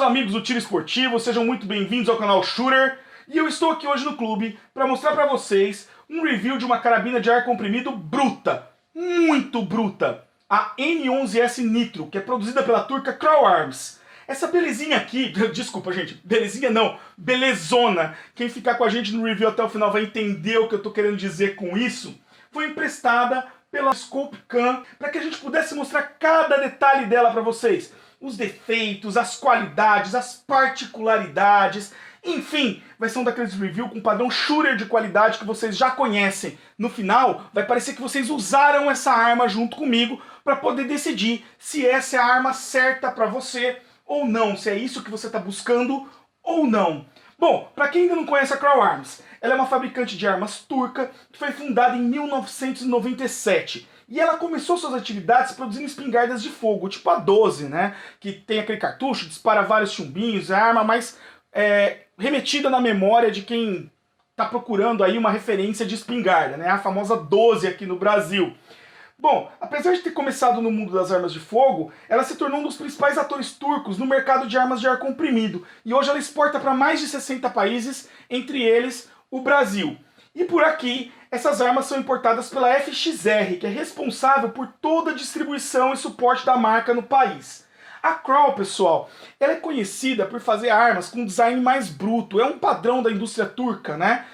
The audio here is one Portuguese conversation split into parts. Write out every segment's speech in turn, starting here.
amigos do Tiro Esportivo, sejam muito bem-vindos ao canal Shooter. E eu estou aqui hoje no clube para mostrar para vocês um review de uma carabina de ar comprimido bruta, muito bruta, a N11S Nitro, que é produzida pela turca Crow Arms. Essa belezinha aqui, desculpa gente, belezinha não, belezona, quem ficar com a gente no review até o final vai entender o que eu estou querendo dizer com isso, foi emprestada pela Scope Cam para que a gente pudesse mostrar cada detalhe dela para vocês. Os defeitos, as qualidades, as particularidades, enfim, vai ser um daqueles reviews com padrão shooter de qualidade que vocês já conhecem. No final, vai parecer que vocês usaram essa arma junto comigo para poder decidir se essa é a arma certa para você ou não, se é isso que você está buscando ou não. Bom, para quem ainda não conhece a Crow Arms, ela é uma fabricante de armas turca que foi fundada em 1997. E ela começou suas atividades produzindo espingardas de fogo, tipo a 12, né? Que tem aquele cartucho, dispara vários chumbinhos, é a arma mais remetida na memória de quem está procurando aí uma referência de espingarda, né? A famosa 12 aqui no Brasil. Bom, apesar de ter começado no mundo das armas de fogo, ela se tornou um dos principais atores turcos no mercado de armas de ar comprimido. E hoje ela exporta para mais de 60 países, entre eles o Brasil. E por aqui, essas armas são importadas pela FXR, que é responsável por toda a distribuição e suporte da marca no país. A Crow, pessoal, ela é conhecida por fazer armas com design mais bruto, é um padrão da indústria turca, né?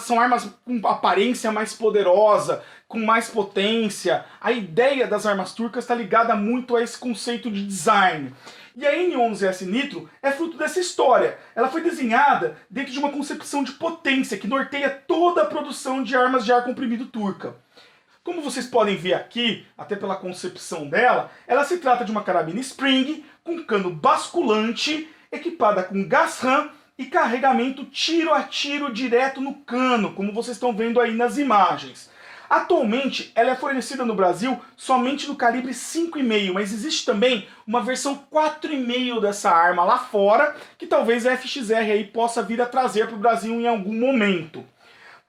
São armas com aparência mais poderosa, com mais potência. A ideia das armas turcas está ligada muito a esse conceito de design. E a N11S Nitro é fruto dessa história. Ela foi desenhada dentro de uma concepção de potência que norteia toda a produção de armas de ar comprimido turca. Como vocês podem ver aqui, até pela concepção dela, ela se trata de uma carabina Spring com cano basculante, equipada com gas ram e carregamento tiro a tiro direto no cano, como vocês estão vendo aí nas imagens. Atualmente, ela é fornecida no Brasil somente no calibre 5,5, mas existe também uma versão 4,5 dessa arma lá fora, que talvez a FXR aí possa vir a trazer para o Brasil em algum momento.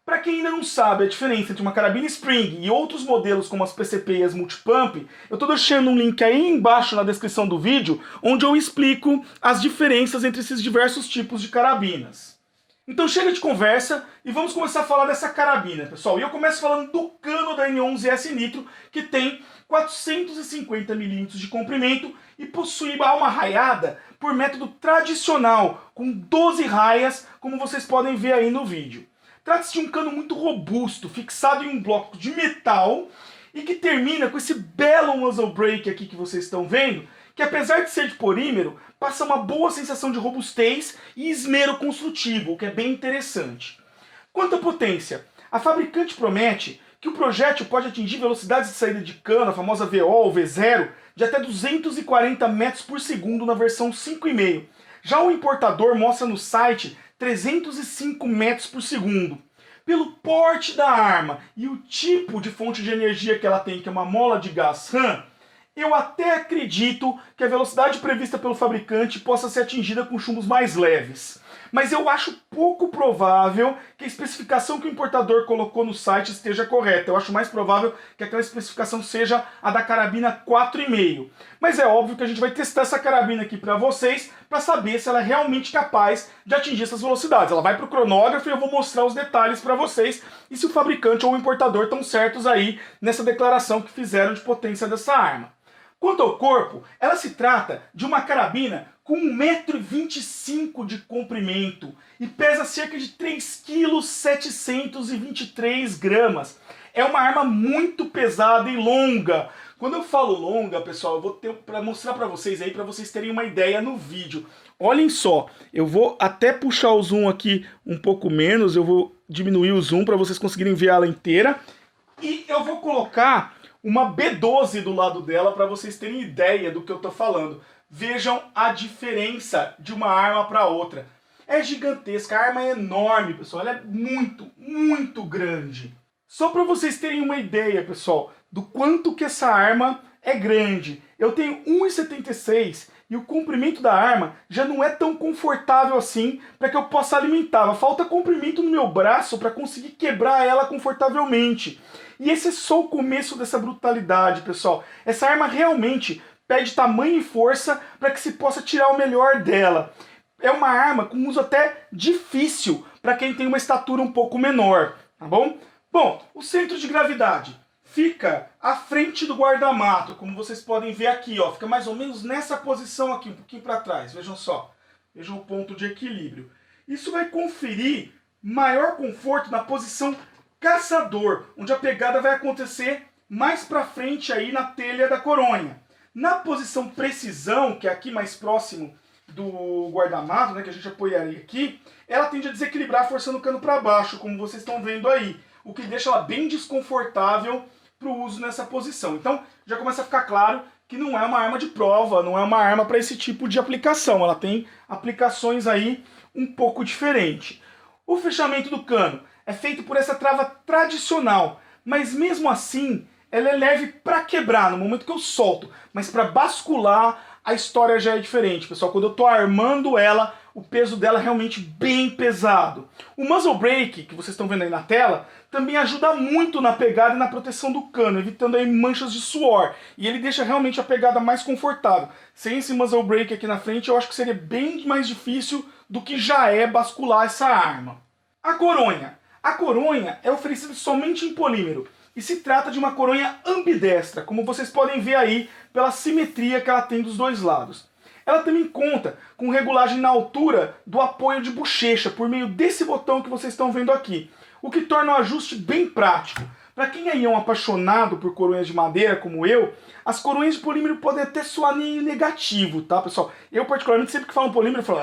Para quem ainda não sabe a diferença entre uma carabina Spring e outros modelos como as PCP e as Multipump, eu estou deixando um link aí embaixo na descrição do vídeo, onde eu explico as diferenças entre esses diversos tipos de carabinas. Então chega de conversa e vamos começar a falar dessa carabina, pessoal. E eu começo falando do cano da N11S Nitro, que tem 450 mm de comprimento e possui uma raiada por método tradicional, com 12 raias, como vocês podem ver aí no vídeo. Trata-se de um cano muito robusto, fixado em um bloco de metal e que termina com esse belo muzzle brake aqui que vocês estão vendo, que apesar de ser de polímero, passa uma boa sensação de robustez e esmero construtivo, o que é bem interessante. Quanto à potência, a fabricante promete que o projétil pode atingir velocidades de saída de cano, a famosa VO ou V0, de até 240 metros por segundo na versão 5,5. Já o importador mostra no site 305 metros por segundo. Pelo porte da arma e o tipo de fonte de energia que ela tem, que é uma mola de gás ram, eu até acredito que a velocidade prevista pelo fabricante possa ser atingida com chumbos mais leves. Mas eu acho pouco provável que a especificação que o importador colocou no site esteja correta. Eu acho mais provável que aquela especificação seja a da carabina 4,5. Mas é óbvio que a gente vai testar essa carabina aqui para vocês, para saber se ela é realmente capaz de atingir essas velocidades. Ela vai para o cronógrafo e eu vou mostrar os detalhes para vocês e se o fabricante ou o importador estão certos aí nessa declaração que fizeram de potência dessa arma. Quanto ao corpo, ela se trata de uma carabina com 1,25 m de comprimento e pesa cerca de 3,723 kg. É uma arma muito pesada e longa. Quando eu falo longa, pessoal, eu vou ter para mostrar para vocês aí, para vocês terem uma ideia no vídeo. Olhem só, eu vou até puxar o zoom aqui um pouco menos, eu vou diminuir o zoom para vocês conseguirem ver ela inteira. E eu vou colocar uma B12 do lado dela para vocês terem ideia do que eu estou falando. Vejam a diferença de uma arma para outra. É gigantesca, a arma é enorme, pessoal. Ela é muito, muito grande. Só para vocês terem uma ideia, pessoal, do quanto que essa arma é grande. Eu tenho 1,76 e o comprimento da arma já não é tão confortável assim para que eu possa alimentá-la. Falta comprimento no meu braço para conseguir quebrar ela confortavelmente. E esse é só o começo dessa brutalidade, pessoal. Essa arma realmente pede tamanho e força para que se possa tirar o melhor dela. É uma arma com uso até difícil para quem tem uma estatura um pouco menor, tá bom? Bom, o centro de gravidade fica à frente do guarda-mato, como vocês podem ver aqui, ó, fica mais ou menos nessa posição aqui, um pouquinho para trás, vejam só. Vejam o ponto de equilíbrio. Isso vai conferir maior conforto na posição caçador, onde a pegada vai acontecer mais para frente aí na telha da coronha. Na posição precisão, que é aqui mais próximo do guarda-mato, né, que a gente apoiaria aqui, ela tende a desequilibrar forçando o cano para baixo, como vocês estão vendo aí, o que deixa ela bem desconfortável para o uso nessa posição. Então já começa a ficar claro que não é uma arma de prova, não é uma arma para esse tipo de aplicação. Ela tem aplicações aí um pouco diferentes. O fechamento do cano é feito por essa trava tradicional, mas mesmo assim ela é leve para quebrar no momento que eu solto, mas para bascular a história já é diferente, pessoal. Quando eu estou armando ela, o peso dela é realmente bem pesado. O muzzle brake, que vocês estão vendo aí na tela, também ajuda muito na pegada e na proteção do cano, evitando aí manchas de suor. E ele deixa realmente a pegada mais confortável. Sem esse muzzle brake aqui na frente, eu acho que seria bem mais difícil do que já é bascular essa arma. A coronha. A coronha é oferecida somente em polímero. E se trata de uma coronha ambidestra, como vocês podem ver aí pela simetria que ela tem dos dois lados. Ela também conta com regulagem na altura do apoio de bochecha, por meio desse botão que vocês estão vendo aqui, o que torna o ajuste bem prático. Para quem aí é um apaixonado por coronhas de madeira, como eu, as coronhas de polímero podem até soar meio negativo, tá, pessoal? Eu, particularmente, sempre que falo polímero, eu falo,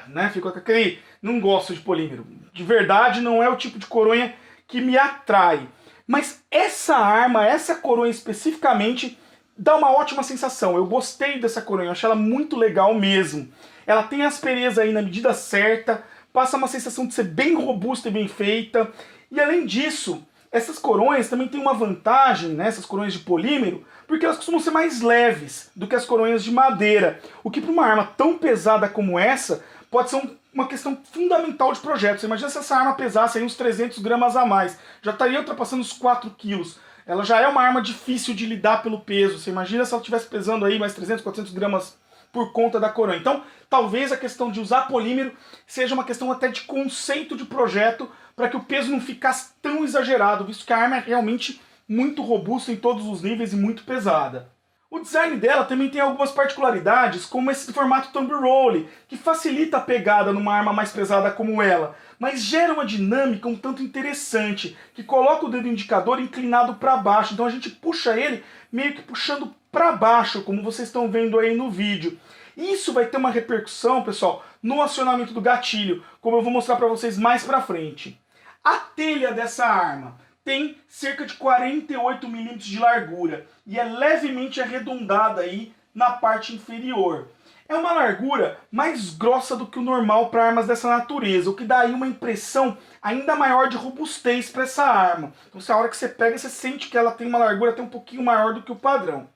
né, fico com aquele, não gosto de polímero. De verdade, não é o tipo de coronha que me atrai. Mas essa arma, essa coronha especificamente, dá uma ótima sensação. Eu gostei dessa coronha, eu achei ela muito legal mesmo. Ela tem aspereza aí na medida certa, passa uma sensação de ser bem robusta e bem feita. E além disso, essas coronhas também têm uma vantagem, né, essas coronhas de polímero, porque elas costumam ser mais leves do que as coronhas de madeira. O que para uma arma tão pesada como essa, pode ser uma questão fundamental de projeto. Você imagina se essa arma pesasse aí uns 300 gramas a mais. Já estaria ultrapassando os 4 quilos. Ela já é uma arma difícil de lidar pelo peso. Você imagina se ela estivesse pesando aí mais 300, 400 gramas por conta da coronha. Então, talvez a questão de usar polímero seja uma questão até de conceito de projeto, para que o peso não ficasse tão exagerado, visto que a arma é realmente muito robusta em todos os níveis e muito pesada. O design dela também tem algumas particularidades, como esse formato thumb roll, que facilita a pegada numa arma mais pesada como ela, mas gera uma dinâmica um tanto interessante, que coloca o dedo indicador inclinado para baixo, então a gente puxa ele meio que puxando para baixo, como vocês estão vendo aí no vídeo. Isso vai ter uma repercussão, pessoal, no acionamento do gatilho, como eu vou mostrar para vocês mais para frente. A telha dessa arma tem cerca de 48 milímetros de largura e é levemente arredondada aí na parte inferior. É uma largura mais grossa do que o normal para armas dessa natureza, o que dá aí uma impressão ainda maior de robustez para essa arma. Então, se a hora que você pega, você sente que ela tem uma largura até um pouquinho maior do que o padrão.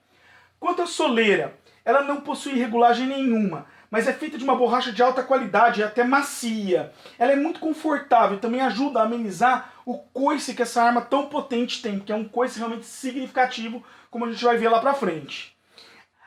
Quanto à soleira, ela não possui regulagem nenhuma, mas é feita de uma borracha de alta qualidade e até macia. Ela é muito confortável e também ajuda a amenizar o coice que essa arma tão potente tem, que é um coice realmente significativo, como a gente vai ver lá pra frente.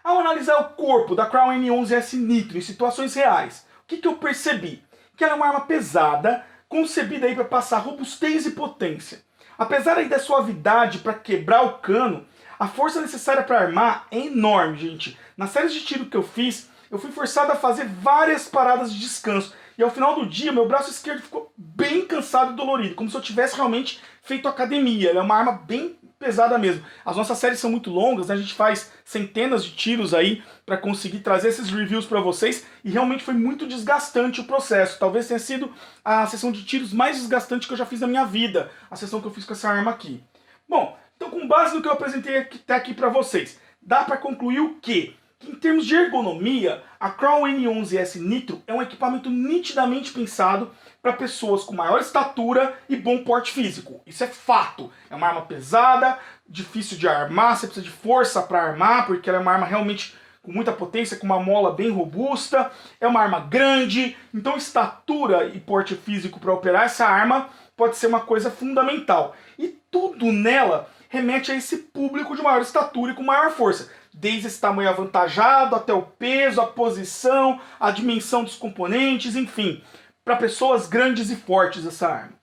Ao analisar o corpo da Crown N11S Nitro em situações reais, o que eu percebi? Que ela é uma arma pesada, concebida aí para passar robustez e potência. Apesar aí da suavidade para quebrar o cano, a força necessária para armar é enorme, gente. Nas séries de tiro que eu fiz, eu fui forçado a fazer várias paradas de descanso. E ao final do dia, meu braço esquerdo ficou bem cansado e dolorido, como se eu tivesse realmente feito academia. Ela é uma arma bem pesada mesmo. As nossas séries são muito longas, né? A gente faz centenas de tiros aí para conseguir trazer esses reviews para vocês. E realmente foi muito desgastante o processo. Talvez tenha sido a sessão de tiros mais desgastante que eu já fiz na minha vida. A sessão que eu fiz com essa arma aqui. Bom, então com base no que eu apresentei até aqui para vocês, dá para concluir o quê? Que em termos de ergonomia, a Crown N11S Nitro é um equipamento nitidamente pensado para pessoas com maior estatura e bom porte físico. Isso é fato. É uma arma pesada, difícil de armar, você precisa de força para armar, porque ela é uma arma realmente com muita potência, com uma mola bem robusta, é uma arma grande, então estatura e porte físico para operar essa arma pode ser uma coisa fundamental. E tudo nela remete a esse público de maior estatura e com maior força. desde esse tamanho avantajado até o peso, a posição, a dimensão dos componentes, enfim, para pessoas grandes e fortes essa arma.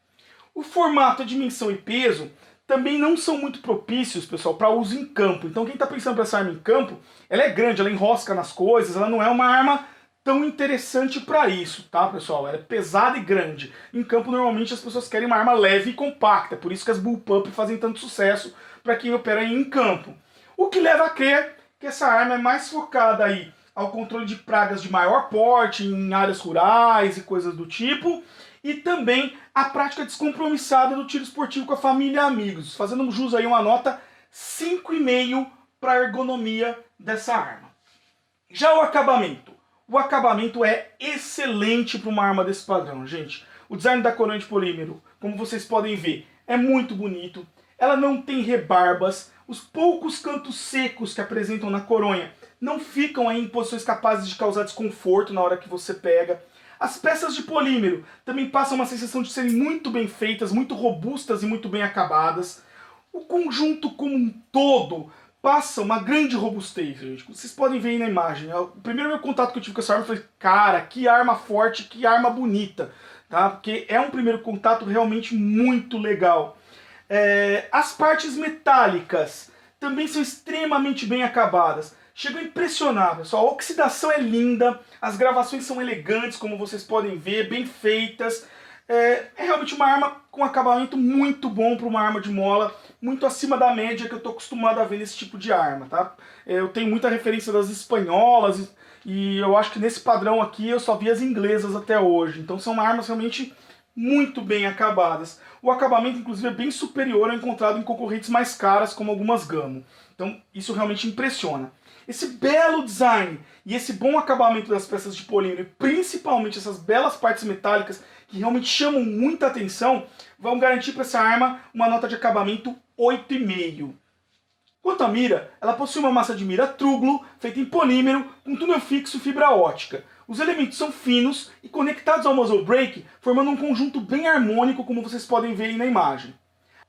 O formato, a dimensão e peso também não são muito propícios, pessoal, para uso em campo. Então quem está pensando para essa arma em campo, ela é grande, ela enrosca nas coisas, ela não é uma arma tão interessante para isso, tá, pessoal? Ela é pesada e grande. Em campo, normalmente, as pessoas querem uma arma leve e compacta, por isso que as Bullpup fazem tanto sucesso para quem opera em campo. O que leva a crer que essa arma é mais focada aí ao controle de pragas de maior porte, em áreas rurais e coisas do tipo, e também a prática descompromissada do tiro esportivo com a família e amigos, fazendo jus aí uma nota 5,5 para a ergonomia dessa arma. Já o acabamento é excelente para uma arma desse padrão, gente. O design da coroa de polímero, como vocês podem ver, é muito bonito. Ela não tem rebarbas, os poucos cantos secos que apresentam na coronha não ficam aí em posições capazes de causar desconforto na hora que você pega. As peças de polímero também passam uma sensação de serem muito bem feitas, muito robustas e muito bem acabadas. O conjunto como um todo passa uma grande robustez, gente. Vocês podem ver aí na imagem. O primeiro meu contato que eu tive com essa arma, eu falei, cara, que arma forte, que arma bonita. Tá? Porque é um primeiro contato realmente muito legal. As partes metálicas também são extremamente bem acabadas. Chega a impressionar, pessoal. A oxidação é linda, as gravações são elegantes, como vocês podem ver, bem feitas. É realmente uma arma com acabamento muito bom para uma arma de mola, muito acima da média que eu estou acostumado a ver nesse tipo de arma, tá? Eu tenho muita referência das espanholas e eu acho que nesse padrão aqui eu só vi as inglesas até hoje. Então são armas realmente muito bem acabadas. O acabamento, inclusive, é bem superior ao encontrado em concorrentes mais caras, como algumas Gamo. Então isso realmente impressiona. Esse belo design e esse bom acabamento das peças de polímero, e principalmente essas belas partes metálicas que realmente chamam muita atenção, vão garantir para essa arma uma nota de acabamento 8,5. Quanto à mira, ela possui uma massa de mira truglo, feita em polímero, com túnel fixo e fibra ótica. Os elementos são finos e conectados ao muzzle brake, formando um conjunto bem harmônico, como vocês podem ver aí na imagem.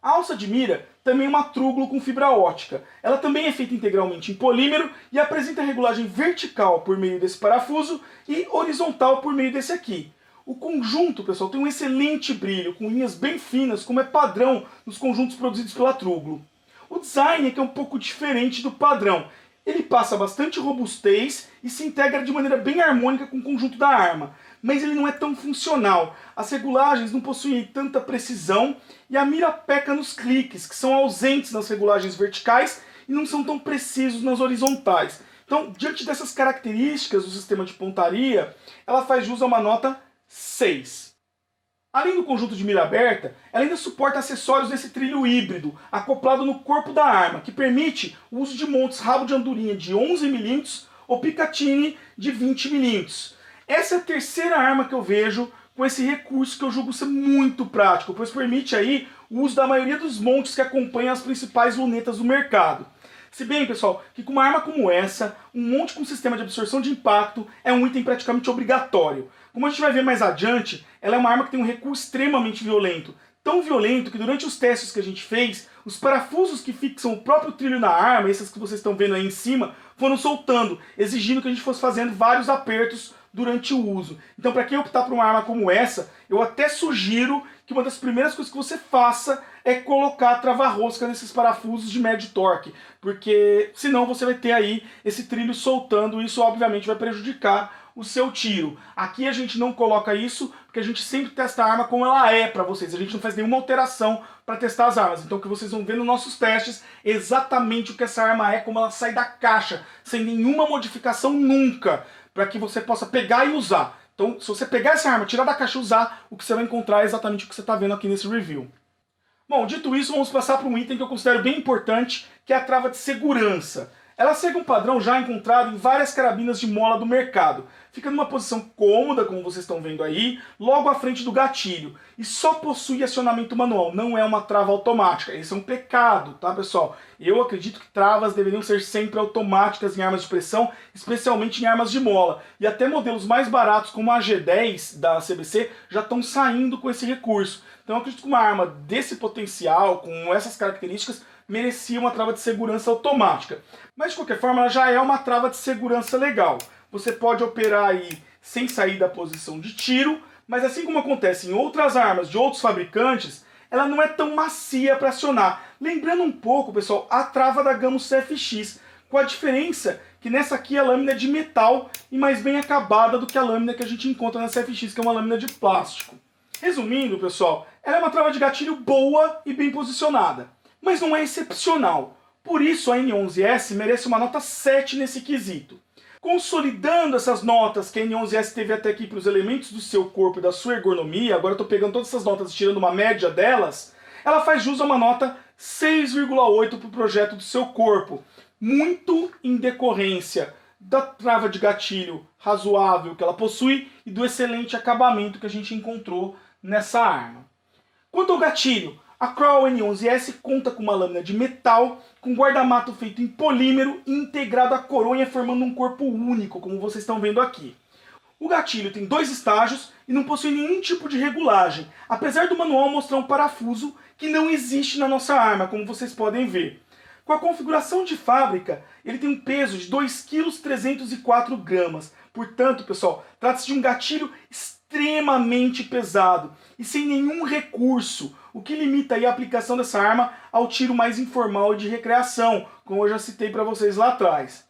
A alça de mira também é uma truglo com fibra ótica. Ela também é feita integralmente em polímero e apresenta regulagem vertical por meio desse parafuso e horizontal por meio desse aqui. O conjunto, pessoal, tem um excelente brilho, com linhas bem finas, como é padrão nos conjuntos produzidos pela Truglo. O design é que é um pouco diferente do padrão. Ele passa bastante robustez e se integra de maneira bem harmônica com o conjunto da arma, mas ele não é tão funcional. As regulagens não possuem tanta precisão e a mira peca nos cliques, que são ausentes nas regulagens verticais e não são tão precisos nas horizontais. Então, diante dessas características do sistema de pontaria, ela faz jus a uma nota 6. Além do conjunto de mira aberta, ela ainda suporta acessórios desse trilho híbrido, acoplado no corpo da arma, que permite o uso de montes rabo de andorinha de 11 mm ou Picatinny de 20 mm. Essa é a terceira arma que eu vejo com esse recurso que eu julgo ser muito prático, pois permite aí o uso da maioria dos montes que acompanham as principais lunetas do mercado. Se bem, pessoal, que com uma arma como essa, um monte com sistema de absorção de impacto é um item praticamente obrigatório. Como a gente vai ver mais adiante, ela é uma arma que tem um recuo extremamente violento. Tão violento que durante os testes que a gente fez, os parafusos que fixam o próprio trilho na arma, esses que vocês estão vendo aí em cima, foram soltando, exigindo que a gente fosse fazendo vários apertos durante o uso. Então, para quem optar por uma arma como essa, eu até sugiro que uma das primeiras coisas que você faça é colocar trava-rosca nesses parafusos de médio torque, porque senão você vai ter aí esse trilho soltando e isso obviamente vai prejudicar o seu tiro. Aqui a gente não coloca isso, porque a gente sempre testa a arma como ela é para vocês, a gente não faz nenhuma alteração para testar as armas. Então o que vocês vão ver nos nossos testes é exatamente o que essa arma é, como ela sai da caixa, sem nenhuma modificação nunca, para que você possa pegar e usar. Então, se você pegar essa arma, tirar da caixa e usar, o que você vai encontrar é exatamente o que você está vendo aqui nesse review. Bom, dito isso, vamos passar para um item que eu considero bem importante, que é a trava de segurança. Ela segue um padrão já encontrado em várias carabinas de mola do mercado. Fica numa posição cômoda, como vocês estão vendo aí, logo à frente do gatilho. E só possui acionamento manual, não é uma trava automática. Isso é um pecado, tá, pessoal? Eu acredito que travas deveriam ser sempre automáticas em armas de pressão, especialmente em armas de mola. E até modelos mais baratos, como a G10 da CBC, já estão saindo com esse recurso. Então eu acredito que uma arma desse potencial, com essas características, merecia uma trava de segurança automática. Mas de qualquer forma, ela já é uma trava de segurança legal. Você pode operar aí sem sair da posição de tiro, mas assim como acontece em outras armas de outros fabricantes, ela não é tão macia para acionar. Lembrando um pouco, pessoal, a trava da Gamma CFX, com a diferença que nessa aqui a lâmina é de metal e mais bem acabada do que a lâmina que a gente encontra na CFX, que é uma lâmina de plástico. Resumindo, pessoal, ela é uma trava de gatilho boa e bem posicionada, mas não é excepcional. Por isso a N11S merece uma nota 7 nesse quesito. Consolidando essas notas que a N11S teve até aqui para os elementos do seu corpo e da sua ergonomia, agora eu estou pegando todas essas notas e tirando uma média delas, ela faz jus a uma nota 6,8 para o projeto do seu corpo. Muito em decorrência da trava de gatilho razoável que ela possui e do excelente acabamento que a gente encontrou nessa arma. Quanto ao gatilho, a Crown N11S conta com uma lâmina de metal com guarda-mato feito em polímero e integrado à coronha formando um corpo único, como vocês estão vendo aqui. O gatilho tem 2 estágios e não possui nenhum tipo de regulagem, apesar do manual mostrar um parafuso que não existe na nossa arma, como vocês podem ver. Com a configuração de fábrica, ele tem um peso de 2,304 kg. Portanto, pessoal, trata-se de um gatilho extremamente pesado e sem nenhum recurso, o que limita aí a aplicação dessa arma ao tiro mais informal e de recreação, como eu já citei para vocês lá atrás.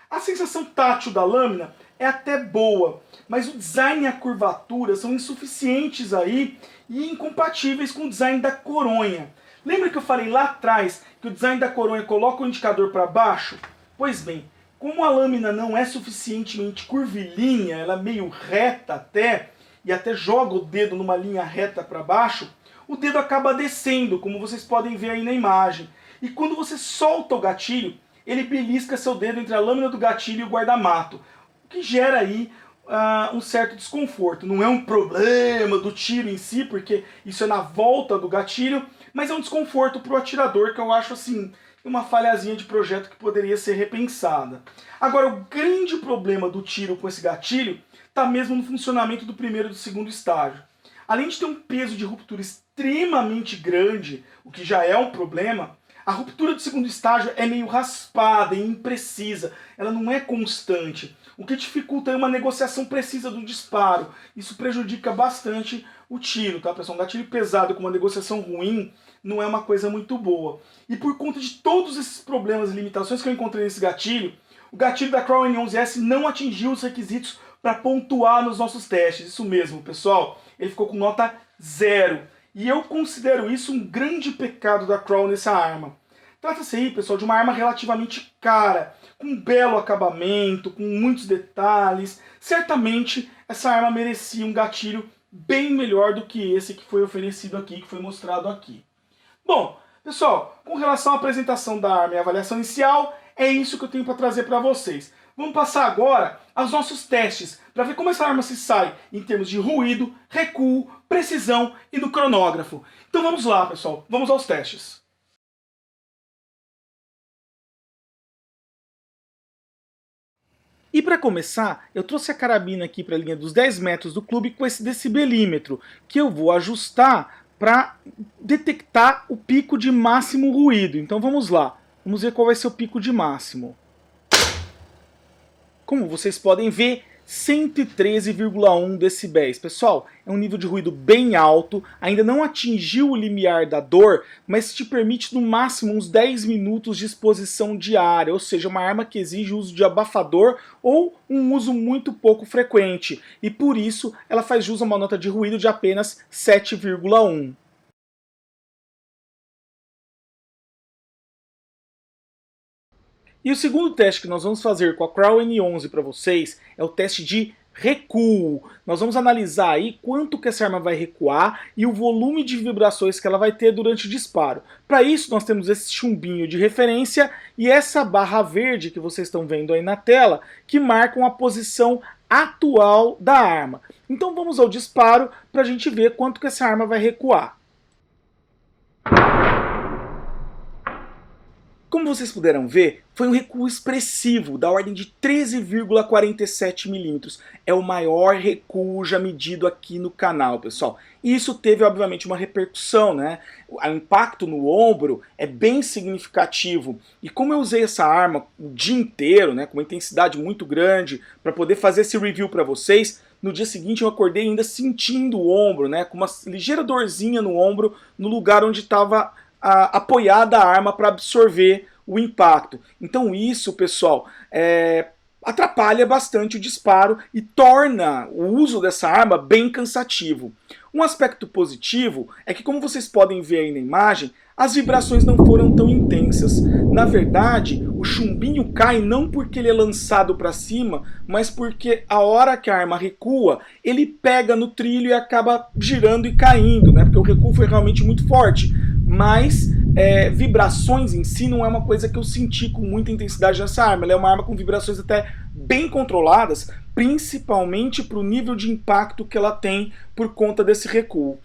A sensação tátil da lâmina é até boa, mas o design e a curvatura são insuficientes aí e incompatíveis com o design da coronha. Lembra que eu falei lá atrás que o design da coronha coloca o indicador para baixo? Pois bem, como a lâmina não é suficientemente curvilínea, ela é meio reta até, e até joga o dedo numa linha reta para baixo, o dedo acaba descendo, como vocês podem ver aí na imagem. E quando você solta o gatilho, ele belisca seu dedo entre a lâmina do gatilho e o guarda-mato, o que gera aí um certo desconforto. Não é um problema do tiro em si, porque isso é na volta do gatilho, mas é um desconforto para o atirador que eu acho assim uma falhazinha de projeto que poderia ser repensada. Agora, o grande problema do tiro com esse gatilho está mesmo no funcionamento do primeiro e do segundo estágio. Além de ter um peso de ruptura extremamente grande, o que já é um problema, a ruptura do segundo estágio é meio raspada e imprecisa, ela não é constante, o que dificulta uma negociação precisa do disparo. Isso prejudica bastante o tiro, tá, pessoal? Um gatilho pesado com uma negociação ruim não é uma coisa muito boa. E por conta de todos esses problemas e limitações que eu encontrei nesse gatilho, o gatilho da Crown N11S não atingiu os requisitos para pontuar nos nossos testes. Isso mesmo, pessoal. Ele ficou com nota 0. E eu considero isso um grande pecado da Crown nessa arma. Trata-se aí, pessoal, de uma arma relativamente cara, com um belo acabamento, com muitos detalhes. Certamente essa arma merecia um gatilho bem melhor do que esse que foi oferecido aqui, que foi mostrado aqui. Bom, pessoal, com relação à apresentação da arma e a avaliação inicial, é isso que eu tenho para trazer para vocês. Vamos passar agora aos nossos testes, para ver como essa arma se sai em termos de ruído, recuo, precisão e no cronógrafo. Então vamos lá, pessoal, vamos aos testes. E para começar, eu trouxe a carabina aqui para a linha dos 10 metros do clube com esse decibelímetro, que eu vou ajustar para detectar o pico de máximo ruído. Então vamos lá, vamos ver qual vai ser o pico de máximo. Como vocês podem ver, 113,1 decibéis. Pessoal, é um nível de ruído bem alto, ainda não atingiu o limiar da dor, mas te permite no máximo uns 10 minutos de exposição diária, ou seja, uma arma que exige o uso de abafador ou um uso muito pouco frequente, e por isso ela faz jus a uma nota de ruído de apenas 7,1. E o segundo teste que nós vamos fazer com a Crown N11 para vocês é o teste de recuo. Nós vamos analisar aí quanto que essa arma vai recuar e o volume de vibrações que ela vai ter durante o disparo. Para isso nós temos esse chumbinho de referência e essa barra verde que vocês estão vendo aí na tela, que marcam a posição atual da arma. Então vamos ao disparo para a gente ver quanto que essa arma vai recuar. como vocês puderam ver, foi um recuo expressivo, da ordem de 13,47 milímetros. É o maior recuo já medido aqui no canal, pessoal. E isso teve, obviamente, uma repercussão, né? O impacto no ombro é bem significativo. E como eu usei essa arma o dia inteiro, né, com uma intensidade muito grande, para poder fazer esse review para vocês, no dia seguinte eu acordei ainda sentindo o ombro, né, com uma ligeira dorzinha no ombro, no lugar onde estava apoiada a arma para absorver o impacto. Então isso, pessoal, atrapalha bastante o disparo e torna o uso dessa arma bem cansativo. Um aspecto positivo é que, como vocês podem ver aí na imagem, as vibrações não foram tão intensas. Na verdade, o chumbinho cai não porque ele é lançado para cima, mas porque a hora que a arma recua, ele pega no trilho e acaba girando e caindo, né? Porque o recuo foi realmente muito forte. Mas vibrações em si não é uma coisa que eu senti com muita intensidade nessa arma. Ela é uma arma com vibrações até bem controladas, principalmente para o nível de impacto que ela tem por conta desse recuo.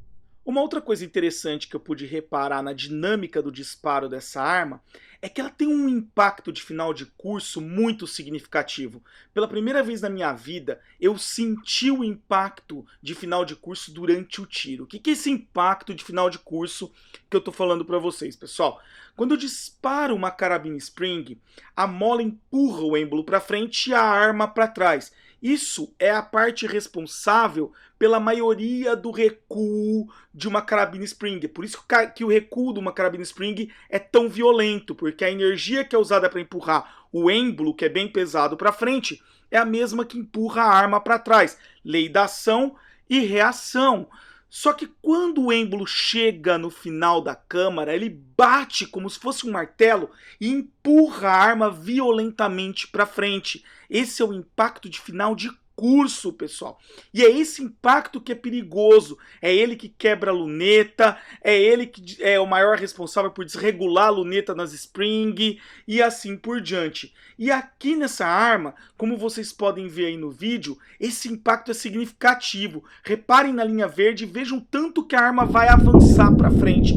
Uma outra coisa interessante que eu pude reparar na dinâmica do disparo dessa arma é que ela tem um impacto de final de curso muito significativo. Pela primeira vez na minha vida, eu senti o impacto de final de curso durante o tiro. O que é esse impacto de final de curso que eu tô falando para vocês, pessoal? Quando eu disparo uma carabina Spring, a mola empurra o êmbolo para frente e a arma para trás. Isso é a parte responsável pela maioria do recuo de uma carabina Spring. Por isso que o recuo de uma carabina Spring é tão violento, porque a energia que é usada para empurrar o êmbolo, que é bem pesado, para frente, é a mesma que empurra a arma para trás. Lei da ação e reação. Só que quando o êmbolo chega no final da câmara, ele bate como se fosse um martelo e empurra a arma violentamente para frente. Esse é o impacto de final de curso, pessoal. E é esse impacto que é perigoso. É ele que quebra a luneta, é ele que é o maior responsável por desregular a luneta nas Spring e assim por diante. E aqui nessa arma, como vocês podem ver aí no vídeo, esse impacto é significativo. Reparem na linha verde e vejam tanto que a arma vai avançar para frente.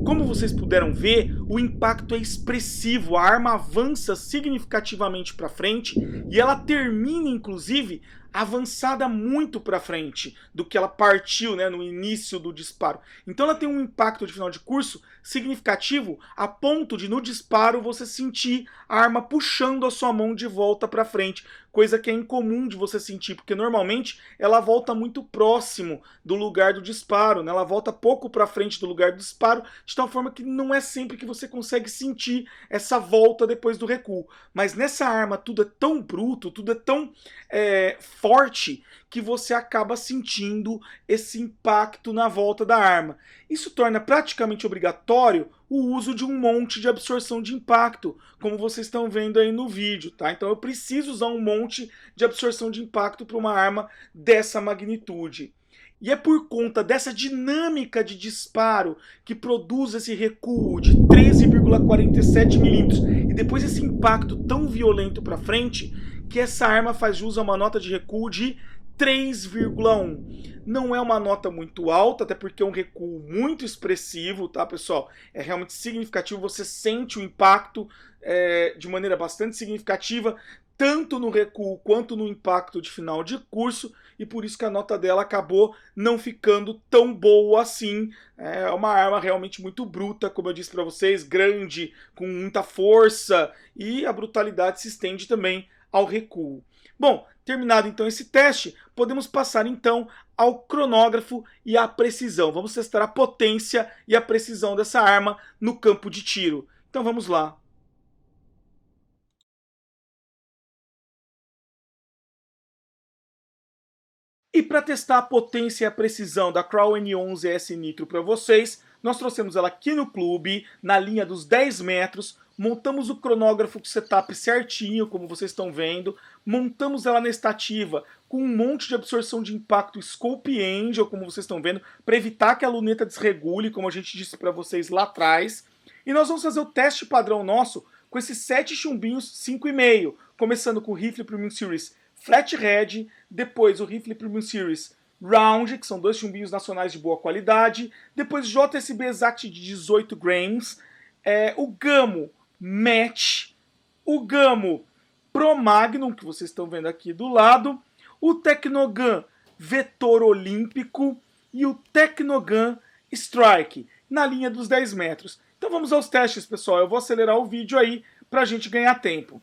Como vocês puderam ver, o impacto é expressivo, a arma avança significativamente para frente e ela termina, inclusive, avançada muito para frente do que ela partiu, né, no início do disparo. Então ela tem um impacto de final de curso significativo a ponto de no disparo você sentir a arma puxando a sua mão de volta para frente, coisa que é incomum de você sentir, porque normalmente ela volta muito próximo do lugar do disparo, né? Ela volta pouco para frente do lugar do disparo, de tal forma que não é sempre que você consegue sentir essa volta depois do recuo. Mas nessa arma tudo é tão bruto, tudo é tão forte, que você acaba sentindo esse impacto na volta da arma. Isso torna praticamente obrigatório o uso de um monte de absorção de impacto, como vocês estão vendo aí no vídeo, tá? Então eu preciso usar um monte de absorção de impacto para uma arma dessa magnitude. E é por conta dessa dinâmica de disparo que produz esse recuo de 13,47 milímetros e depois esse impacto tão violento para frente que essa arma faz jus a uma nota de recuo de 3,1. Não é uma nota muito alta, até porque é um recuo muito expressivo, tá, pessoal? É realmente significativo, você sente o impacto de maneira bastante significativa, tanto no recuo quanto no impacto de final de curso, e por isso que a nota dela acabou não ficando tão boa assim. É uma arma realmente muito bruta, como eu disse para vocês, grande, com muita força, e a brutalidade se estende também ao recuo. Bom, terminado então esse teste, podemos passar então ao cronógrafo e à precisão. Vamos testar a potência e a precisão dessa arma no campo de tiro. Então vamos lá. E para testar a potência e a precisão da Crown N11S Nitro para vocês, nós trouxemos ela aqui no clube, na linha dos 10 metros, montamos o cronógrafo com setup certinho, como vocês estão vendo, montamos ela na estativa com um monte de absorção de impacto Scope Angel, como vocês estão vendo, para evitar que a luneta desregule, como a gente disse para vocês lá atrás. E nós vamos fazer o teste padrão nosso com esses 7 chumbinhos 5,5, começando com o rifle Premium Series Flathead, depois o rifle Premium Series Round, que são 2 chumbinhos nacionais de boa qualidade, depois JSB Exact de 18 grains, o Gamo Match, o Gamo Pro Magnum, que vocês estão vendo aqui do lado, o Tecnogun Vetor Olímpico e o Tecnogun Strike, na linha dos 10 metros. Então vamos aos testes, pessoal. Eu vou acelerar o vídeo aí para a gente ganhar tempo.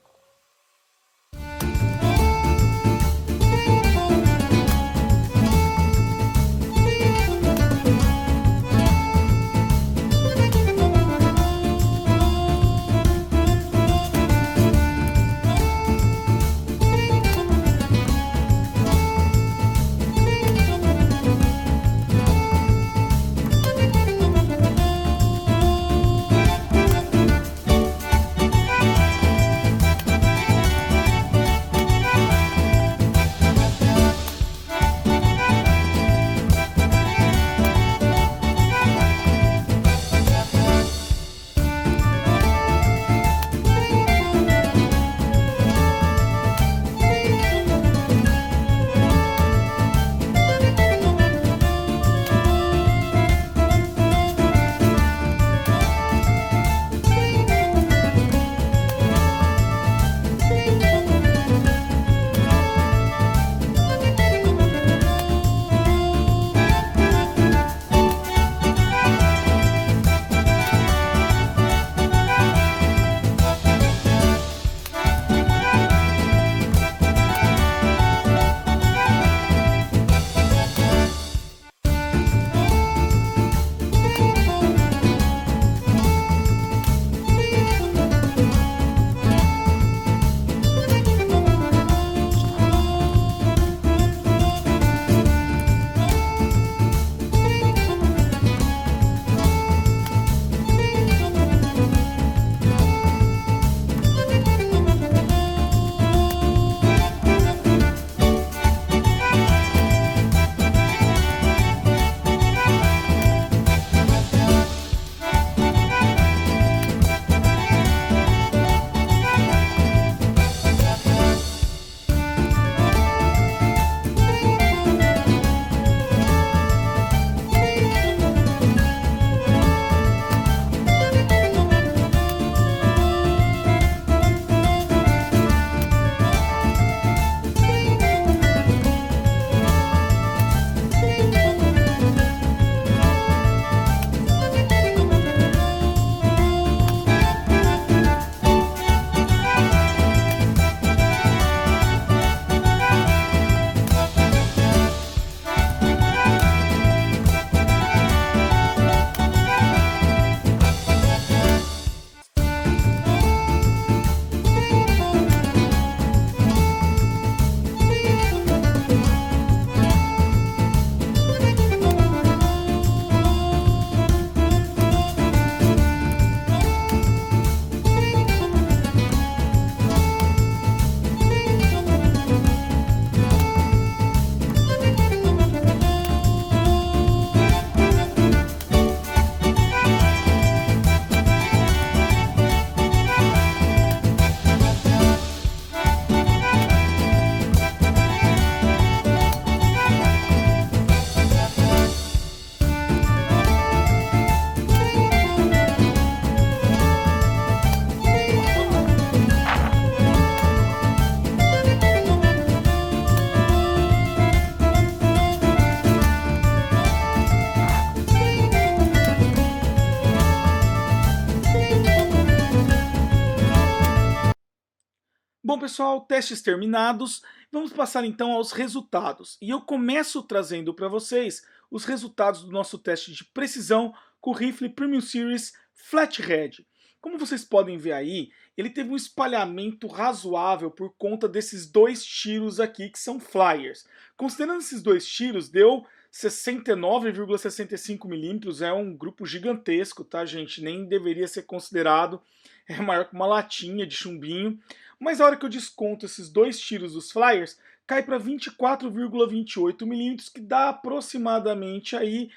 Bom, pessoal, testes terminados. Vamos passar então aos resultados. E eu começo trazendo para vocês os resultados do nosso teste de precisão com o rifle Premium Series Flathead. Como vocês podem ver aí, ele teve um espalhamento razoável por conta desses dois tiros aqui que são flyers. Considerando esses dois tiros, deu 69,65 milímetros, é um grupo gigantesco, tá, gente? Nem deveria ser considerado, é maior que uma latinha de chumbinho. Mas a hora que eu desconto esses dois tiros dos flyers, cai para 24,28 milímetros, que dá aproximadamente aí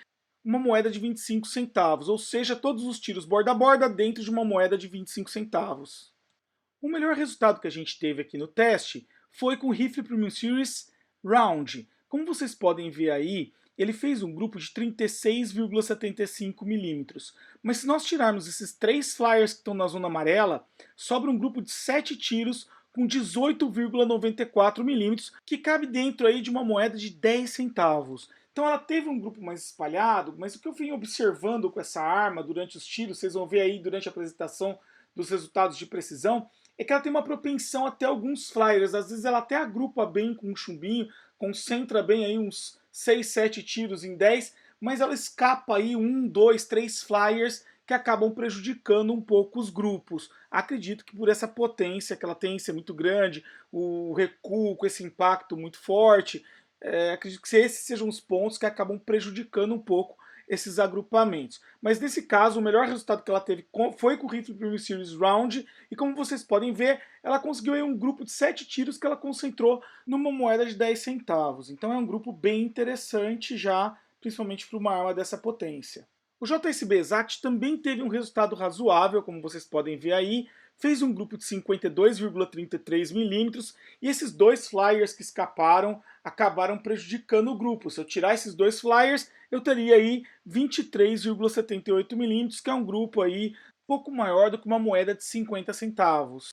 uma moeda de 25 centavos, ou seja, todos os tiros borda a borda dentro de uma moeda de 25 centavos. O melhor resultado que a gente teve aqui no teste foi com o rifle Premium Series Round. Como vocês podem ver aí, ele fez um grupo de 36,75 milímetros. Mas se nós tirarmos esses 3 flyers que estão na zona amarela, sobra um grupo de 7 tiros com 18,94 milímetros, que cabe dentro aí de uma moeda de 10 centavos. Então ela teve um grupo mais espalhado, mas o que eu vim observando com essa arma durante os tiros, vocês vão ver aí durante a apresentação dos resultados de precisão, é que ela tem uma propensão até alguns flyers. Às vezes ela até agrupa bem com um chumbinho, concentra bem aí uns 6, 7 tiros em 10, mas ela escapa aí 1, 2, 3 flyers que acabam prejudicando um pouco os grupos. Acredito que por essa potência que ela tem ser muito grande, o recuo com esse impacto muito forte, acredito que esses sejam os pontos que acabam prejudicando um pouco esses agrupamentos. Mas nesse caso, o melhor resultado que ela teve foi com o Rifle Premium Series Round, e como vocês podem ver, ela conseguiu aí um grupo de 7 tiros que ela concentrou numa moeda de 10 centavos. Então é um grupo bem interessante já, principalmente para uma arma dessa potência. O JSB Exact também teve um resultado razoável, como vocês podem ver aí, fez um grupo de 52,33 milímetros, e esses 2 flyers que escaparam acabaram prejudicando o grupo. Se eu tirar esses 2 flyers, eu teria aí 23,78 milímetros, que é um grupo aí pouco maior do que uma moeda de 50 centavos.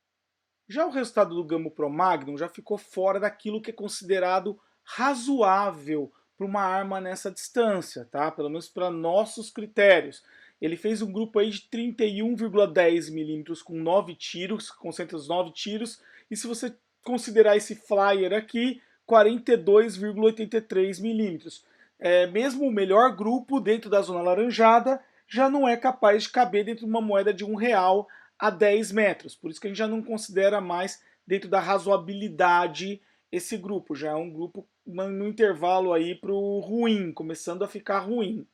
Já o resultado do Gamo Pro Magnum já ficou fora daquilo que é considerado razoável para uma arma nessa distância, tá? Pelo menos para nossos critérios. Ele fez um grupo aí de 31,10 milímetros com 9 tiros, concentra os 9 tiros, e se você considerar esse flyer aqui, 42,83 milímetros. Mesmo o melhor grupo dentro da zona laranjada já não é capaz de caber dentro de uma moeda de R$1 a 10 metros. Por isso que a gente já não considera mais dentro da razoabilidade esse grupo. Já é um grupo no intervalo aí para o ruim, começando a ficar ruim.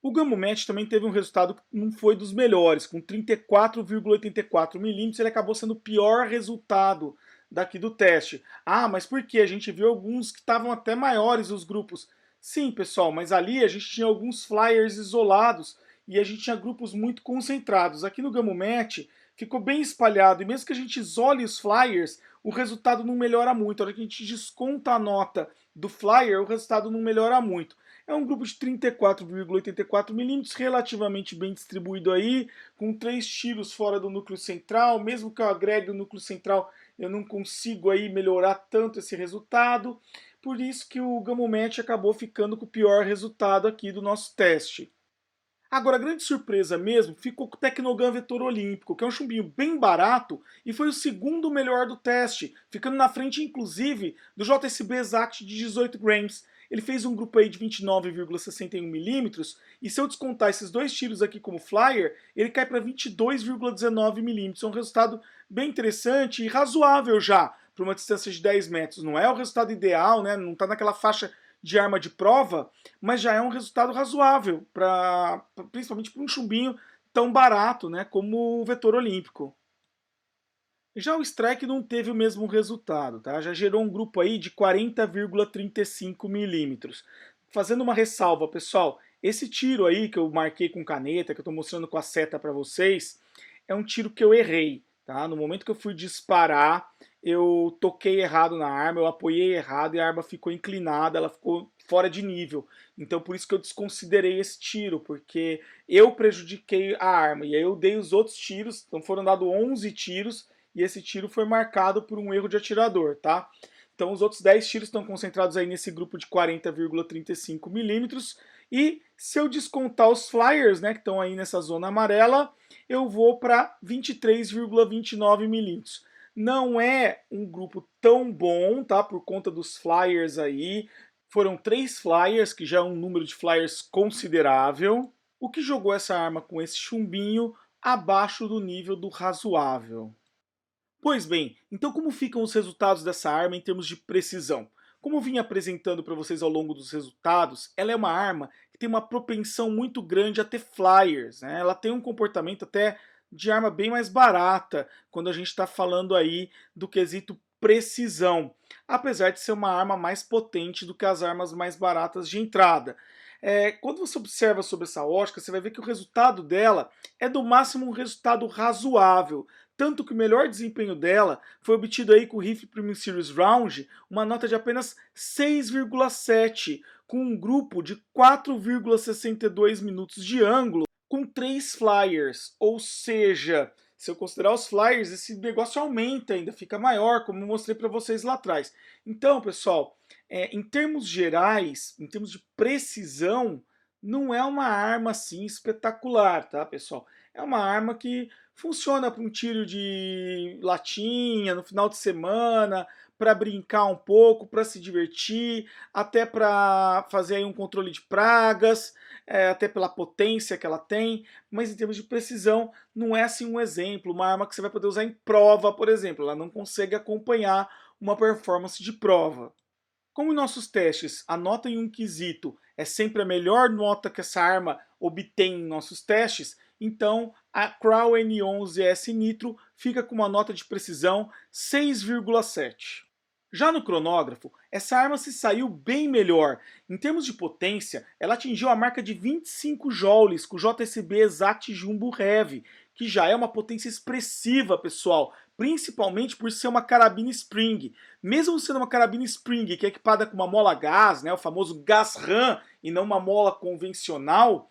O Gamo Match também teve um resultado que não foi dos melhores, com 34,84 milímetros, ele acabou sendo o pior resultado daqui do teste. Ah, mas por quê? A gente viu alguns que estavam até maiores os grupos. Sim, pessoal, mas ali a gente tinha alguns flyers isolados e a gente tinha grupos muito concentrados. Aqui no Gamo Match ficou bem espalhado, e mesmo que a gente isole os flyers, o resultado não melhora muito. A hora que a gente desconta a nota do flyer, o resultado não melhora muito. É um grupo de 34,84 milímetros, relativamente bem distribuído aí, com 3 tiros fora do núcleo central. Mesmo que eu agregue o núcleo central, eu não consigo aí melhorar tanto esse resultado. Por isso que o Gamo Match acabou ficando com o pior resultado aqui do nosso teste. Agora, a grande surpresa mesmo ficou com o Tecnogun Vetor Olímpico, que é um chumbinho bem barato e foi o segundo melhor do teste, ficando na frente, inclusive, do JSB Exact de 18 grains. Ele fez um grupo aí de 29,61 milímetros, e se eu descontar esses 2 tiros aqui como flyer, ele cai para 22,19 milímetros. É um resultado bem interessante e razoável já para uma distância de 10 metros. Não é o resultado ideal, né? Não está naquela faixa de arma de prova, mas já é um resultado razoável, principalmente para um chumbinho tão barato, né, como o Vetor Olímpico. Já o Strike não teve o mesmo resultado, tá? Já gerou um grupo aí de 40,35 milímetros. Fazendo uma ressalva, pessoal, esse tiro aí que eu marquei com caneta, que eu estou mostrando com a seta para vocês, é um tiro que eu errei, tá? No momento que eu fui disparar, eu toquei errado na arma, eu apoiei errado e a arma ficou inclinada, ela ficou fora de nível. Então por isso que eu desconsiderei esse tiro, porque eu prejudiquei a arma. E aí eu dei os outros tiros, então foram dados 11 tiros, e esse tiro foi marcado por um erro de atirador, tá? Então os outros 10 tiros estão concentrados aí nesse grupo de 40,35 milímetros. E se eu descontar os flyers, né, que estão aí nessa zona amarela, eu vou para 23,29 milímetros. Não é um grupo tão bom, tá? Por conta dos flyers aí. Foram 3 flyers, que já é um número de flyers considerável, o que jogou essa arma com esse chumbinho abaixo do nível do razoável. Pois bem, então como ficam os resultados dessa arma em termos de precisão? Como eu vim apresentando para vocês ao longo dos resultados, ela é uma arma que tem uma propensão muito grande a ter flyers, né? Ela tem um comportamento até de arma bem mais barata quando a gente está falando aí do quesito precisão, apesar de ser uma arma mais potente do que as armas mais baratas de entrada. Quando você observa sobre essa ótica, você vai ver que o resultado dela é do máximo um resultado razoável. Tanto que o melhor desempenho dela foi obtido aí com o Rifle Premium Series Round, uma nota de apenas 6,7, com um grupo de 4,62 minutos de ângulo com 3 flyers, ou seja, se eu considerar os flyers, esse negócio aumenta ainda, fica maior, como eu mostrei para vocês lá atrás. Então, pessoal, em termos gerais, em termos de precisão, não é uma arma assim espetacular, tá, pessoal? É uma arma que funciona para um tiro de latinha no final de semana, para brincar um pouco, para se divertir, até para fazer aí um controle de pragas, até pela potência que ela tem, mas em termos de precisão, não é assim um exemplo, uma arma que você vai poder usar em prova, por exemplo, ela não consegue acompanhar uma performance de prova. Como em nossos testes a nota em um quesito é sempre a melhor nota que essa arma obtém em nossos testes, então a Crown N11S Nitro fica com uma nota de precisão 6,7. Já no cronógrafo, essa arma se saiu bem melhor. Em termos de potência, ela atingiu a marca de 25 joules com o JSB Exact Jumbo Heavy, que já é uma potência expressiva, pessoal, principalmente por ser uma carabina Spring. Mesmo sendo uma carabina Spring que é equipada com uma mola gás, né, o famoso gás RAM, e não uma mola convencional,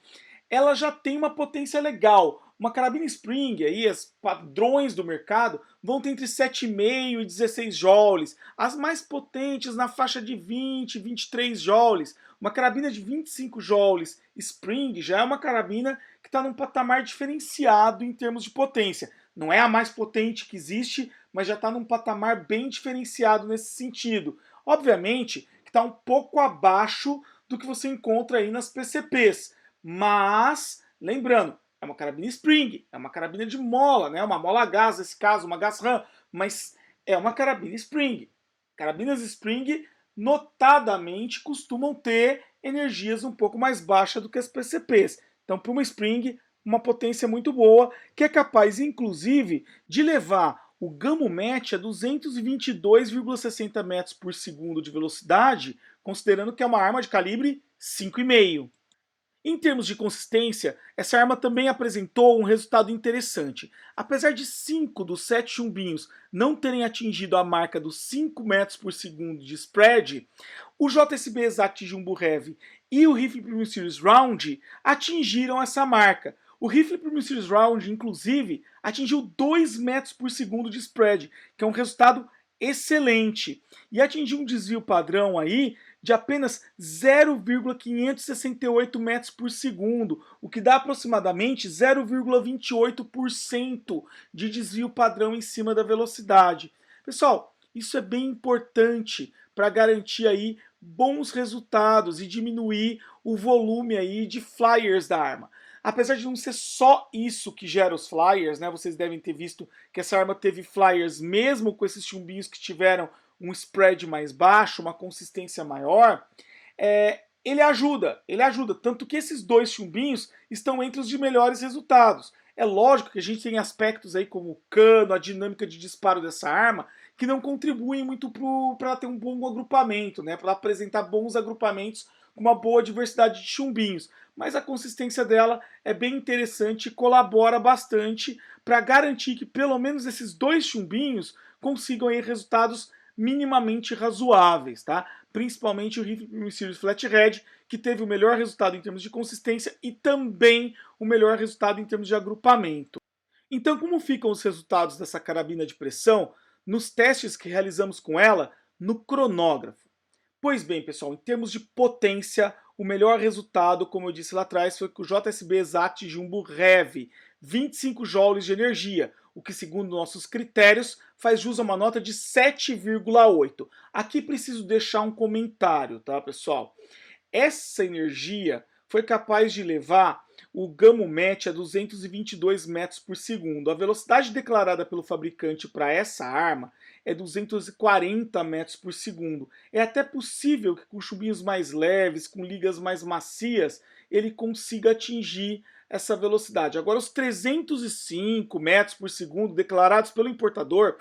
ela já tem uma potência legal. Uma carabina Spring, aí, os padrões do mercado, vão ter entre 7,5 e 16 joules. As mais potentes na faixa de 20, 23 joules. Uma carabina de 25 joules Spring já é uma carabina que está num patamar diferenciado em termos de potência. Não é a mais potente que existe, mas já está num patamar bem diferenciado nesse sentido. Obviamente que está um pouco abaixo do que você encontra aí nas PCPs. Mas, lembrando, é uma carabina Spring, é uma carabina de mola, né? Uma mola a gás, nesse caso, uma gás RAM, mas é uma carabina Spring. Carabinas Spring, notadamente, costumam ter energias um pouco mais baixas do que as PCPs. Então, para uma Spring, uma potência muito boa, que é capaz, inclusive, de levar o Gamo Match a 222,60 metros por segundo de velocidade, considerando que é uma arma de calibre 5,5. Em termos de consistência, essa arma também apresentou um resultado interessante. Apesar de 5 dos 7 chumbinhos não terem atingido a marca dos 5 metros por segundo de spread, o JSB Exact Jumbo Heavy e o rifle Premium Series Round atingiram essa marca. O rifle Premium Series Round, inclusive, atingiu 2 metros por segundo de spread, que é um resultado excelente. E atingiu um desvio padrão aí de apenas 0,568 metros por segundo, o que dá aproximadamente 0,28% de desvio padrão em cima da velocidade. Pessoal, isso é bem importante para garantir aí bons resultados e diminuir o volume aí de flyers da arma. Apesar de não ser só isso que gera os flyers, né? Vocês devem ter visto que essa arma teve flyers mesmo com esses chumbinhos que tiveram um spread mais baixo, uma consistência maior, ele ajuda, tanto que esses dois chumbinhos estão entre os de melhores resultados. É lógico que a gente tem aspectos aí como o cano, a dinâmica de disparo dessa arma, que não contribuem muito para ela ter um bom agrupamento, né? Para apresentar bons agrupamentos com uma boa diversidade de chumbinhos. Mas a consistência dela é bem interessante e colabora bastante para garantir que pelo menos esses dois chumbinhos consigam aí resultados minimamente razoáveis, tá? Principalmente o Rifle Premium Series Flathead, que teve o melhor resultado em termos de consistência e também o melhor resultado em termos de agrupamento. Então, como ficam os resultados dessa carabina de pressão nos testes que realizamos com ela no cronógrafo? Pois bem, pessoal, em termos de potência, o melhor resultado, como eu disse lá atrás, foi com o JSB Exact Jumbo Heavy, 25 joules de energia, o que, segundo nossos critérios, faz jus a uma nota de 7,8. Aqui preciso deixar um comentário, tá, pessoal? Essa energia foi capaz de levar o Gamo Match a 222 metros por segundo. A velocidade declarada pelo fabricante para essa arma é 240 metros por segundo. É até possível que com chumbinhos mais leves, com ligas mais macias, ele consiga atingir essa velocidade. Agora, os 305 metros por segundo declarados pelo importador,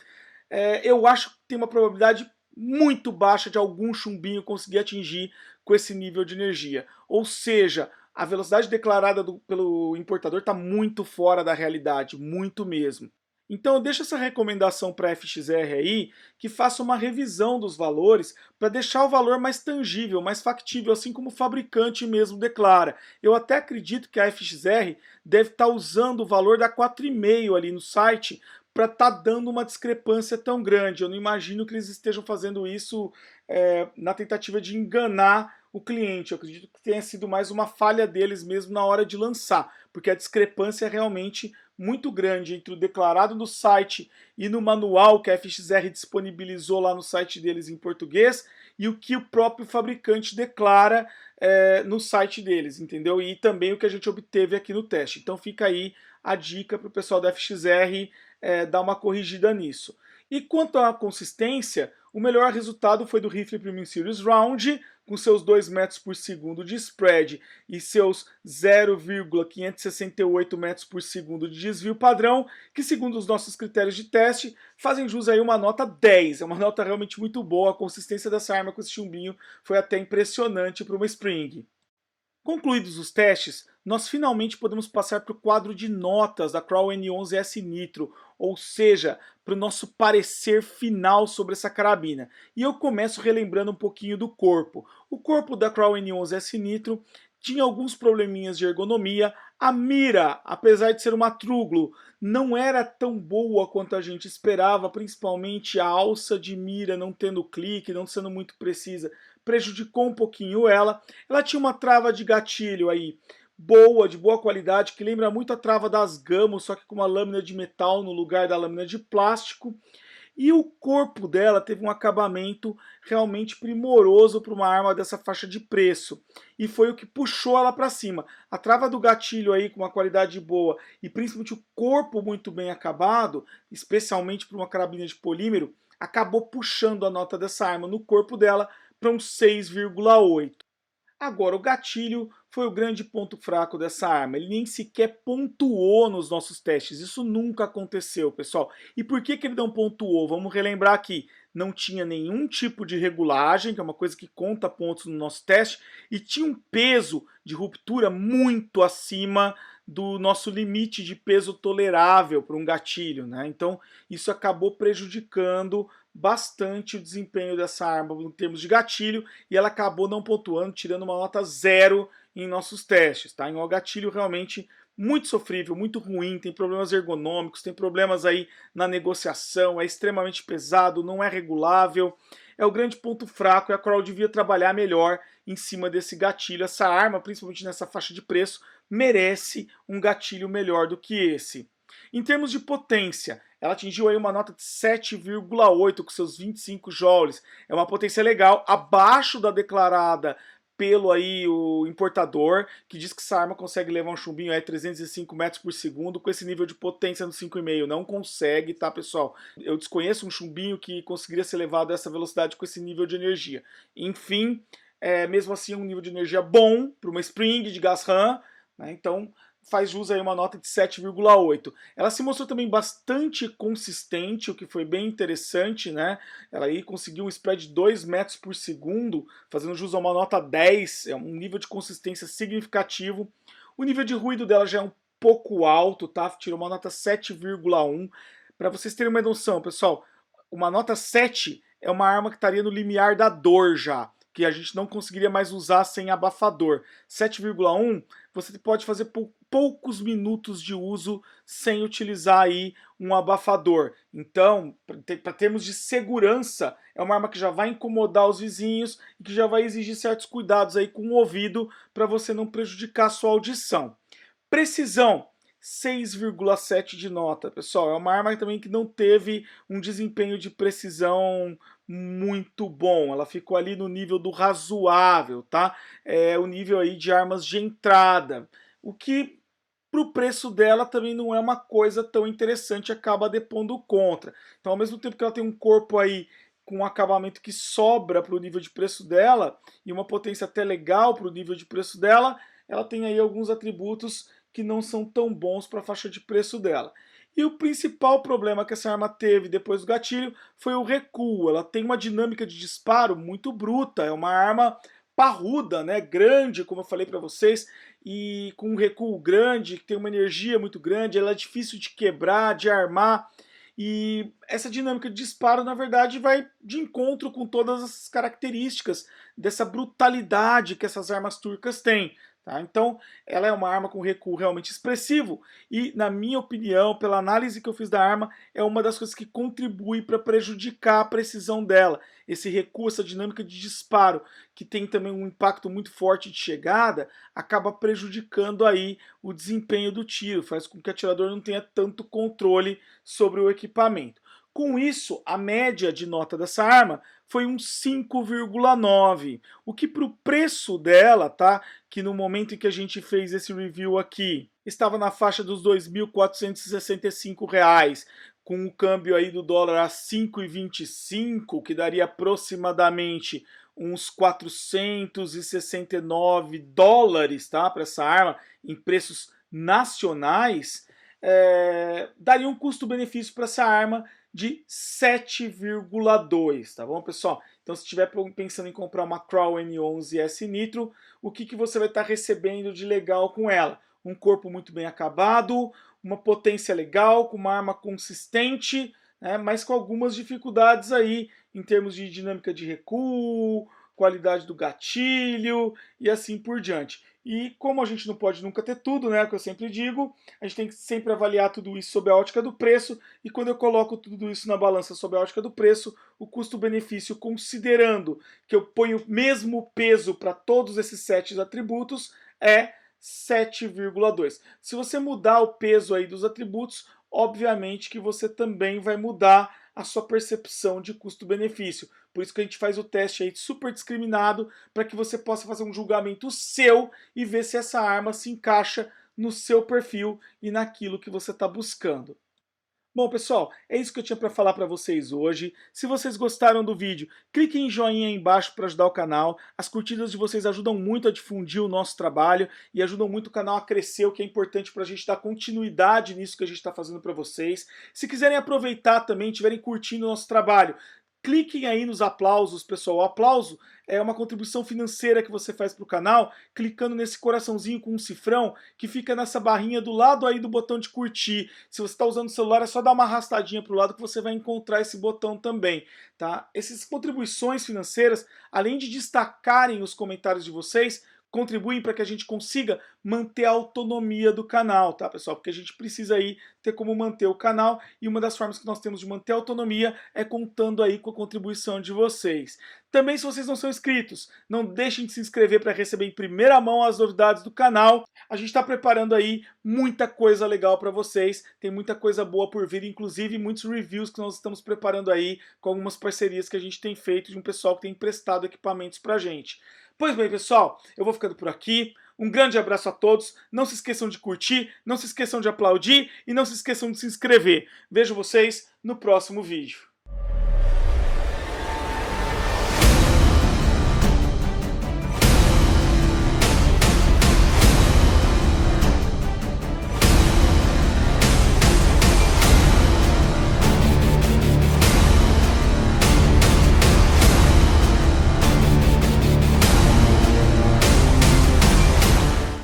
eu acho que tem uma probabilidade muito baixa de algum chumbinho conseguir atingir com esse nível de energia. Ou seja, a velocidade declarada pelo importador está muito fora da realidade, muito mesmo. Então eu deixo essa recomendação para a FXR aí, que faça uma revisão dos valores para deixar o valor mais tangível, mais factível, assim como o fabricante mesmo declara. Eu até acredito que a FXR deve estar usando o valor da 4,5 ali no site para estar dando uma discrepância tão grande. Eu não imagino que eles estejam fazendo isso na tentativa de enganar o cliente. Eu acredito que tenha sido mais uma falha deles mesmo na hora de lançar, porque a discrepância é realmente muito grande entre o declarado no site e no manual que a FXR disponibilizou lá no site deles em português e o que o próprio fabricante declara no site deles, entendeu? E também o que a gente obteve aqui no teste. Então fica aí a dica para o pessoal da FXR dar uma corrigida nisso. E quanto à consistência, o melhor resultado foi do rifle Premium Series Round, com seus 2 metros por segundo de spread e seus 0,568 metros por segundo de desvio padrão, que segundo os nossos critérios de teste, fazem jus aí uma nota 10. É uma nota realmente muito boa, a consistência dessa arma com esse chumbinho foi até impressionante para uma Spring. Concluídos os testes, nós finalmente podemos passar para o quadro de notas da Crown N11S Nitro, ou seja, para o nosso parecer final sobre essa carabina. E eu começo relembrando um pouquinho do corpo. O corpo da Crown N11S Nitro tinha alguns probleminhas de ergonomia. A mira, apesar de ser uma Truglo, não era tão boa quanto a gente esperava, principalmente a alça de mira não tendo clique, não sendo muito precisa, prejudicou um pouquinho ela. Ela tinha uma trava de gatilho aí boa, de boa qualidade, que lembra muito a trava das Gamo, só que com uma lâmina de metal no lugar da lâmina de plástico. E o corpo dela teve um acabamento realmente primoroso para uma arma dessa faixa de preço. E foi o que puxou ela para cima. A trava do gatilho aí com uma qualidade boa e principalmente o corpo muito bem acabado, especialmente para uma carabina de polímero, acabou puxando a nota dessa arma no corpo dela para um 6,8. Agora, o gatilho foi o grande ponto fraco dessa arma. Ele nem sequer pontuou nos nossos testes. Isso nunca aconteceu, pessoal. E por que ele não pontuou? Vamos relembrar aqui. Não tinha nenhum tipo de regulagem, que é uma coisa que conta pontos no nosso teste, e tinha um peso de ruptura muito acima do nosso limite de peso tolerável para um gatilho, né? Então, isso acabou prejudicando bastante o desempenho dessa arma em termos de gatilho e ela acabou não pontuando, tirando uma nota 0 em nossos testes, tá? Um gatilho realmente muito sofrível, muito ruim, tem problemas ergonômicos, tem problemas aí na negociação, é extremamente pesado, não é regulável, é o grande ponto fraco e a Crown devia trabalhar melhor em cima desse gatilho. Essa arma, principalmente nessa faixa de preço, merece um gatilho melhor do que esse. Em termos de potência, ela atingiu aí uma nota de 7,8 com seus 25 joules. É uma potência legal, abaixo da declarada pelo aí o importador, que diz que essa arma consegue levar um chumbinho aí 305 metros por segundo, com esse nível de potência no 5,5. Não consegue, tá, pessoal? Eu desconheço um chumbinho que conseguiria ser levado a essa velocidade com esse nível de energia. Enfim, mesmo assim, um nível de energia bom para uma Spring de gás RAM, né? Então, faz jus aí uma nota de 7,8. Ela se mostrou também bastante consistente, o que foi bem interessante, né? Ela aí conseguiu um spread de 2 metros por segundo, fazendo jus a uma nota 10, é um nível de consistência significativo. O nível de ruído dela já é um pouco alto, tá? Tirou uma nota 7,1. Para vocês terem uma noção, pessoal, uma nota 7 é uma arma que estaria no limiar da dor já, que a gente não conseguiria mais usar sem abafador. 7,1 você pode fazer poucos minutos de uso sem utilizar aí um abafador. Então, para termos de segurança, é uma arma que já vai incomodar os vizinhos e que já vai exigir certos cuidados aí com o ouvido para você não prejudicar a sua audição. Precisão, 6,7 de nota, pessoal. É uma arma também que não teve um desempenho de precisão muito bom. Ela ficou ali no nível do razoável, tá? É o nível aí de armas de entrada. O que pro preço dela também não é uma coisa tão interessante, acaba depondo contra. Então, ao mesmo tempo que ela tem um corpo aí com um acabamento que sobra para o nível de preço dela e uma potência até legal para o nível de preço dela, ela tem aí alguns atributos que não são tão bons para a faixa de preço dela. E o principal problema que essa arma teve depois do gatilho foi o recuo. Ela tem uma dinâmica de disparo muito bruta, é uma arma parruda, né, grande, como eu falei para vocês, e com um recuo grande, que tem uma energia muito grande, ela é difícil de quebrar, de armar, e essa dinâmica de disparo, na verdade, vai de encontro com todas as características dessa brutalidade que essas armas turcas têm. Tá? Então, ela é uma arma com recuo realmente expressivo e, na minha opinião, pela análise que eu fiz da arma, é uma das coisas que contribui para prejudicar a precisão dela. Esse recuo, essa dinâmica de disparo, que tem também um impacto muito forte de chegada, acaba prejudicando aí o desempenho do tiro, faz com que o atirador não tenha tanto controle sobre o equipamento. Com isso, a média de nota dessa arma foi um 5,9, o que para o preço dela, tá? Que no momento em que a gente fez esse review aqui, estava na faixa dos R$ 2.465, com o câmbio aí do dólar a 5,25, que daria aproximadamente uns 469 dólares, tá? Para essa arma, em preços nacionais, daria um custo-benefício para essa arma de 7,2, tá bom, pessoal? Então, se estiver pensando em comprar uma Crown N11S Nitro, o que você vai estar recebendo de legal com ela? Um corpo muito bem acabado, uma potência legal, com uma arma consistente, né, mas com algumas dificuldades aí em termos de dinâmica de recuo, qualidade do gatilho e assim por diante. E como a gente não pode nunca ter tudo, né, que eu sempre digo, a gente tem que sempre avaliar tudo isso sob a ótica do preço, e quando eu coloco tudo isso na balança sob a ótica do preço, o custo-benefício, considerando que eu ponho o mesmo peso para todos esses 7 atributos, é 7,2. Se você mudar o peso aí dos atributos, obviamente que você também vai mudar a sua percepção de custo-benefício. Por isso que a gente faz o teste aí super discriminado, para que você possa fazer um julgamento seu e ver se essa arma se encaixa no seu perfil e naquilo que você está buscando. Bom, pessoal, é isso que eu tinha para falar para vocês hoje. Se vocês gostaram do vídeo, clique em joinha aí embaixo para ajudar o canal. As curtidas de vocês ajudam muito a difundir o nosso trabalho e ajudam muito o canal a crescer, o que é importante para a gente dar continuidade nisso que a gente está fazendo para vocês. Se quiserem aproveitar também, estiverem curtindo o nosso trabalho, cliquem aí nos aplausos, pessoal. O aplauso é uma contribuição financeira que você faz para o canal, clicando nesse coraçãozinho com um cifrão que fica nessa barrinha do lado aí do botão de curtir. Se você está usando o celular, é só dar uma arrastadinha para o lado que você vai encontrar esse botão também, tá? Essas contribuições financeiras, além de destacarem os comentários de vocês, contribuem para que a gente consiga manter a autonomia do canal, tá, pessoal? Porque a gente precisa aí ter como manter o canal, e uma das formas que nós temos de manter a autonomia é contando aí com a contribuição de vocês. Também, se vocês não são inscritos, não deixem de se inscrever para receber em primeira mão as novidades do canal. A gente está preparando aí muita coisa legal para vocês, tem muita coisa boa por vir, inclusive muitos reviews que nós estamos preparando aí com algumas parcerias que a gente tem feito de um pessoal que tem emprestado equipamentos para a gente. Pois bem, pessoal, eu vou ficando por aqui. Um grande abraço a todos. Não se esqueçam de curtir, não se esqueçam de aplaudir e não se esqueçam de se inscrever. Vejo vocês no próximo vídeo.